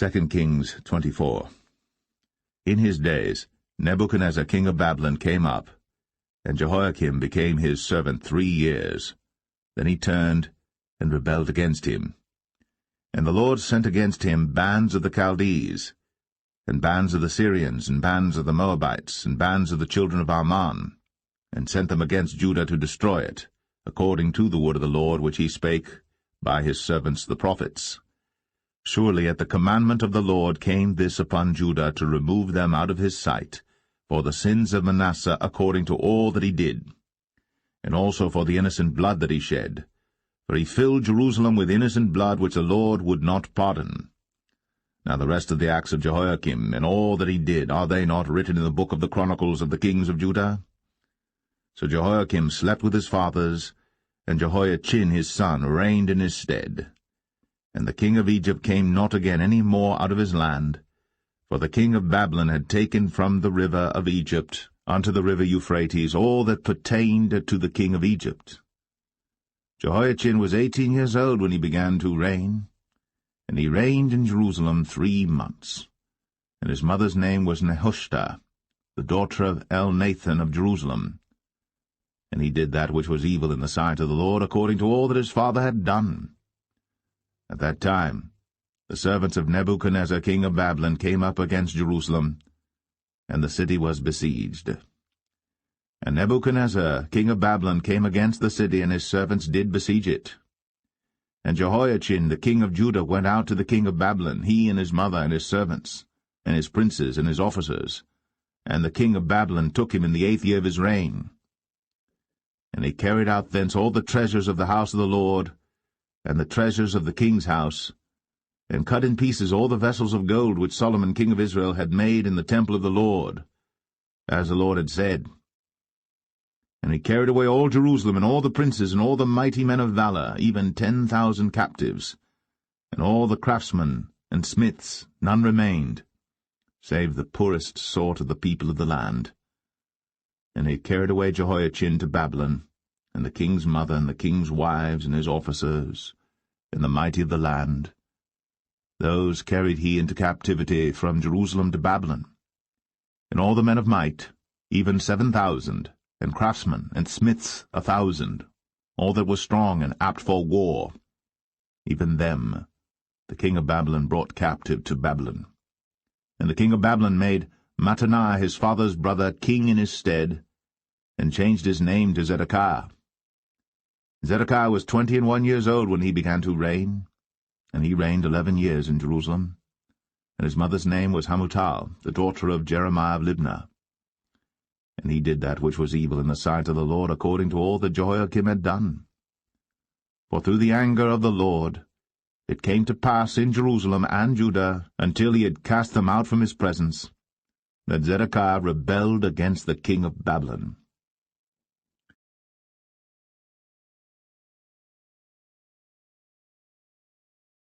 2 Kings 24. In his days Nebuchadnezzar king of Babylon came up, and Jehoiakim became his servant 3 years. Then he turned and rebelled against him. And the Lord sent against him bands of the Chaldees, and bands of the Syrians, and bands of the Moabites, and bands of the children of Ammon, and sent them against Judah to destroy it, according to the word of the Lord which he spake by his servants the prophets. Surely at the commandment of the Lord came this upon Judah, to remove them out of his sight, for the sins of Manasseh according to all that he did, and also for the innocent blood that he shed. For he filled Jerusalem with innocent blood which the Lord would not pardon. Now the rest of the acts of Jehoiakim, and all that he did, are they not written in the book of the Chronicles of the kings of Judah? So Jehoiakim slept with his fathers, and Jehoiachin his son reigned in his stead. And the king of Egypt came not again any more out of his land, for the king of Babylon had taken from the river of Egypt unto the river Euphrates all that pertained to the king of Egypt. Jehoiachin was 18 years old when he began to reign, and he reigned in Jerusalem 3 months. And his mother's name was Nehushta, the daughter of Elnathan of Jerusalem. And he did that which was evil in the sight of the Lord, according to all that his father had done. At that time the servants of Nebuchadnezzar king of Babylon came up against Jerusalem, and the city was besieged. And Nebuchadnezzar king of Babylon came against the city, and his servants did besiege it. And Jehoiachin the king of Judah went out to the king of Babylon, he and his mother and his servants, and his princes and his officers. And the king of Babylon took him in the 8th year of his reign. And he carried out thence all the treasures of the house of the Lord, and the treasures of the king's house, and cut in pieces all the vessels of gold which Solomon king of Israel had made in the temple of the Lord, as the Lord had said. And he carried away all Jerusalem, and all the princes, and all the mighty men of valor, even 10,000 captives, and all the craftsmen and smiths, none remained, save the poorest sort of the people of the land. And he carried away Jehoiachin to Babylon, and the king's mother, and the king's wives, and his officers, and the mighty of the land. Those carried he into captivity from Jerusalem to Babylon. And all the men of might, even 7,000, and craftsmen and smiths 1,000, all that were strong and apt for war, even them the king of Babylon brought captive to Babylon. And the king of Babylon made Mattaniah his father's brother king in his stead, and changed his name to Zedekiah. Zedekiah was 21 years old when he began to reign, and he reigned 11 years in Jerusalem. And his mother's name was Hamutal, the daughter of Jeremiah of Libnah. And he did that which was evil in the sight of the Lord, according to all that Jehoiakim had done. For through the anger of the Lord it came to pass in Jerusalem and Judah, until he had cast them out from his presence, that Zedekiah rebelled against the king of Babylon.